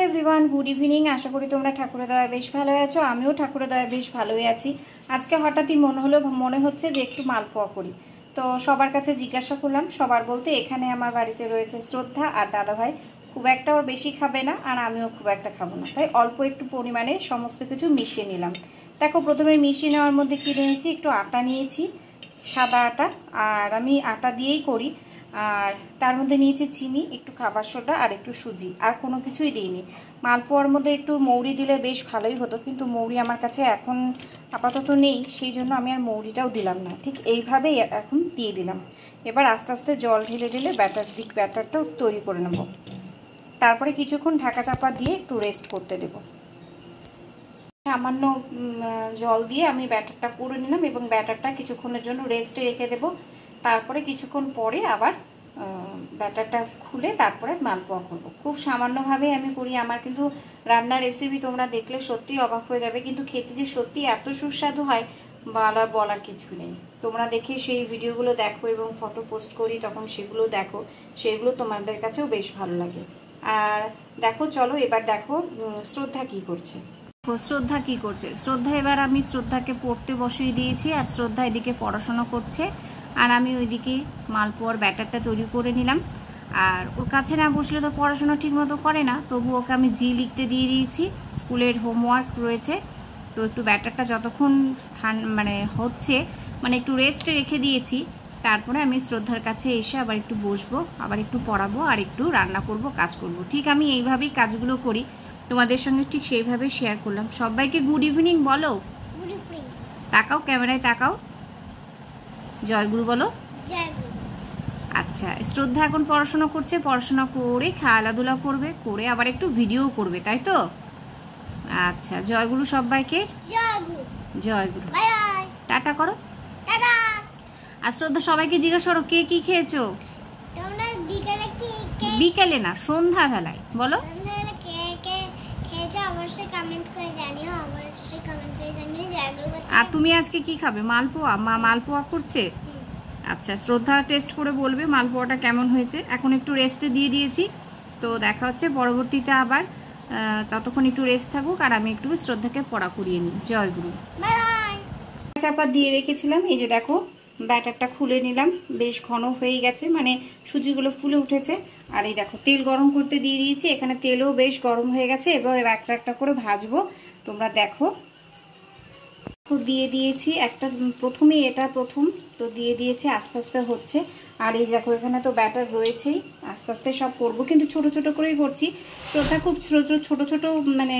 Everyone, good evening. আশা করি তোমরা ঠাকুরের দয়ায় বেশ ভালো আছো। আমিও ঠাকুরের দয়ায় বেশ ভালোই আছি। আজকে হঠাৎই মনে হচ্ছে যে একটু মালপোয়া করি। তো সবার কাছে জিজ্ঞাসা করলাম, সবার বলতে এখানে আমার বাড়িতে রয়েছে শ্রদ্ধা আর দাদাভাই, খুব একটা ওর বেশি খাবে না আর আমিও খুব একটা খাবো না, তাই অল্প একটু পরিমাণে সমস্ত কিছু মিশিয়ে নিলাম। দেখো, প্রথমে মিশিয়ে নেওয়ার মধ্যে কী নিয়েছি, একটু আটা নিয়েছি, সাদা আটা, আর আমি আটা দিয়েই করি। আর তার মধ্যে নিয়েছি চিনি, একটু খাবার সোডা আর একটু সুজি, আর কোনো কিছুই দিইনি। মালপোয়ার মধ্যে একটু মৌরি দিলে বেশ ভালোই হতো, কিন্তু মৌরি আমার কাছে এখন আপাতত নেই, সেই জন্য আমি আর মৌরিটাও দিলাম না। ঠিক এইভাবেই এখন দিয়ে দিলাম। এবার আস্তে আস্তে জল ঢেলে ঢেলে ব্যাটারটাও তৈরি করে নেব। তারপরে কিছুক্ষণ ঢাকা চাপা দিয়ে একটু রেস্ট করতে দেব। সামান্য জল দিয়ে আমি ব্যাটারটা করে নিলাম এবং ব্যাটারটা কিছুক্ষণের জন্য রেস্টে রেখে দেব। তারপরে কিছুক্ষণ পরে আবার ব্যাটারটা খুলে তারপরে মালপোয়া করব। খুব সামান্যভাবে আমি করি। আমার কিন্তু রান্নার রেসিপি তোমরা দেখলে সত্যি অবাক হয়ে যাবে, কিন্তু খেতে যে সত্যি এত সুস্বাদু হয় বলার কিছু নেই। তোমরা দেখে সেই ভিডিওগুলো দেখো এবং ফটো পোস্ট করি, তখন সেগুলো দেখো, সেগুলো তোমাদের কাছেও বেশ ভালো লাগে। আর দেখো, চলো এবার দেখো শ্রদ্ধা কি করছে। শ্রদ্ধা এবার আমি শ্রদ্ধাকে পড়তে বসিয়ে দিয়েছি, আর শ্রদ্ধা এদিকে পড়াশোনা করছে, আর আমি ওইদিকে মালপোয়ার ব্যাটারটা তৈরি করে নিলাম। আর ওর কাছে না বসলে তো পড়াশোনা ঠিক মতো করে না, তবু ওকে আমি জি লিখতে দিয়ে দিয়েছি, স্কুলের হোমওয়ার্ক রয়েছে। তো একটু ব্যাটারটা যতক্ষণ হচ্ছে একটু রেস্টে রেখে দিয়েছি। তারপরে আমি শ্রদ্ধার কাছে এসে আবার একটু বসবো, আবার একটু পড়াবো, আর একটু রান্না করব, কাজ করব। ঠিক আমি এইভাবেই কাজগুলো করি, তোমাদের সঙ্গে ঠিক সেইভাবে শেয়ার করলাম। সবাইকে গুড ইভিনিং বলো। তাকাও, ক্যামেরায় তাকাও, জয়গুরু বলো। আচ্ছা, শ্রদ্ধা এখন পড়াশোনা করছে, পড়াশোনা করে খেলাধুলা করবে, করে আবার একটু ভিডিও করবে, তাই তো? আচ্ছা, জয়গুরু সবাইকে। জয়গুরু, টাটা করো। আর শ্রদ্ধা সবাইকে জিজ্ঞাসা করো, কে কি খেয়েছো? বিকেলে না, সন্ধ্যা বেলায় বলো। আর তুমি আজকে কি খাবে? মালপোয়া। মা মালপোয়া করছে। আচ্ছা, শ্রদ্ধা টেস্ট করে বলবে মালপোয়াটা কেমন হয়েছে। এখন একটু রেস্টে দিয়ে দিয়েছি, তো দেখা হচ্ছে পরবর্তীতে আবার। ততক্ষণ একটু রেস্ট থাকুক, আর আমি একটু শ্রদ্ধাকে পড়া করিয়ে নিই। জয়গুরু। চাপা দিয়ে রেখেছিলাম, এই যে দেখো ব্যাটারটা খুলে নিলাম, বেশ ঘন হয়ে গেছে, সুজিগুলো ফুলে উঠেছে। আর এই দেখো তেল গরম করতে দিয়ে দিয়েছি, এখানে তেলও বেশ গরম হয়ে গেছে। এবার একটা একটা করে ভাজবো, তোমরা দেখো। দিয়ে দিয়েছি একটা, প্রথমেই এটা প্রথম তো দিয়ে দিয়েছি, আস্তে আস্তে হচ্ছে। আর এই দেখো এখানে তো ব্যাটার রয়েছেই, আস্তে আস্তে সব করবো, কিন্তু ছোট ছোট করেই করছি। শ্রদ্ধা খুব ছোট ছোট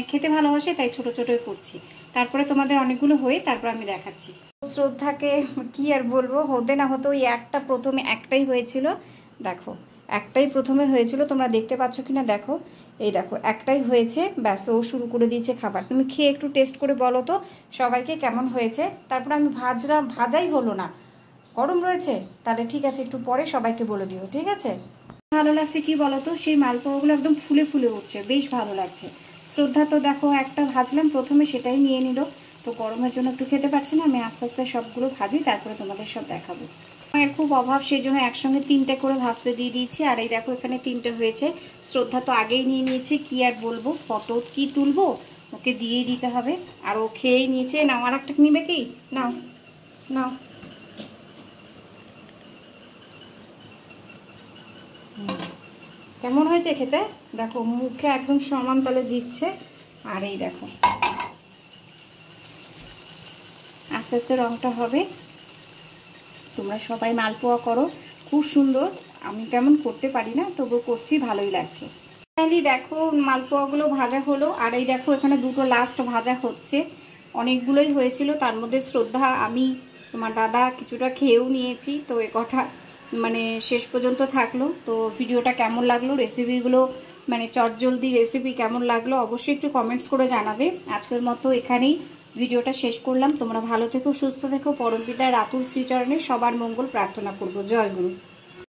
খেতে ভালোবাসে, তাই ছোট ছোটই করছি। তারপরে তোমাদের অনেকগুলো হয়ে তারপর আমি দেখাচ্ছি। শ্রদ্ধাকে কি আর বলবো, হতে না হতে ওই একটা প্রথমে একটাই হয়েছিল। দেখো একটাই প্রথমে হয়েছিল, তোমরা দেখতে পাচ্ছ কিনা দেখো, এই দেখো একটাই হয়েছে, ব্যাস ও শুরু করে দিয়েছে খাবার। তুমি খেয়ে একটু টেস্ট করে বলো তো সবাইকে কেমন হয়েছে। তারপর আমি ভাজাই হলো না, গরম রয়েছে। তাহলে ঠিক আছে, একটু পরে সবাইকে বলে দিও, ঠিক আছে? ভালো লাগছে কি বলো তো, সেই মালপোয়াগুলো একদম ফুলে ফুলে উঠছে, বেশ ভালো লাগছে। শ্রদ্ধা তো দেখো একটা ভাজলাম প্রথমে, সেটাই নিয়ে নিল। তো গরমের জন্য একটু খেতে পারছি না, আমি আস্তে আস্তে সবগুলো ভাজি, তারপরে তোমাদের সব দেখাবো। আমার খুব অভাব, সেই জন্য একসঙ্গে 3টে করে ভাজতে দিয়ে দিয়েছি। আর এই দেখো এখানে 3টে হয়েছে। শ্রদ্ধা তো আগেই নিয়ে নিয়েছে, কি আর বলবো, ফটো কি তুলবো, ওকে দিয়েই দিতে হবে। আর ও খেয়েই নিয়েছে। নাও, আর একটা নিবে কি? নাও নাও। কেমন হয়েছে খেতে দেখো, মুখে একদম সমান তালে দিচ্ছে। আর এই দেখো আস্তে আস্তে রংটা হবে। তোমরা সবাই মালপোয়া করো, খুব সুন্দর। আমি তেমন করতে পারি না, তবু করছি, ভালোই লাগছে। দেখো মালপোয়াগুলো ভাজা হলো। আর এই দেখো এখানে দুটো লাস্ট ভাজা হচ্ছে, অনেকগুলোই হয়েছিল। তার মধ্যে শ্রদ্ধা, আমি, তোমার দাদা কিছুটা খেয়েও নিয়েছি। তো এ কথা শেষ পর্যন্ত থাকলো। তো ভিডিওটা কেমন লাগলো, রেসিপিগুলো চটজলদি রেসিপি কেমন লাগলো অবশ্যই একটু কমেন্টস করে জানাবে। আজকের মতো এখানেই ভিডিওটা শেষ করলাম। তোমরা ভালো থেকো, সুস্থ থেকো। পরমপিতার আতুল শ্রীচরণে সবার মঙ্গল প্রার্থনা করবো। জয় গুরু।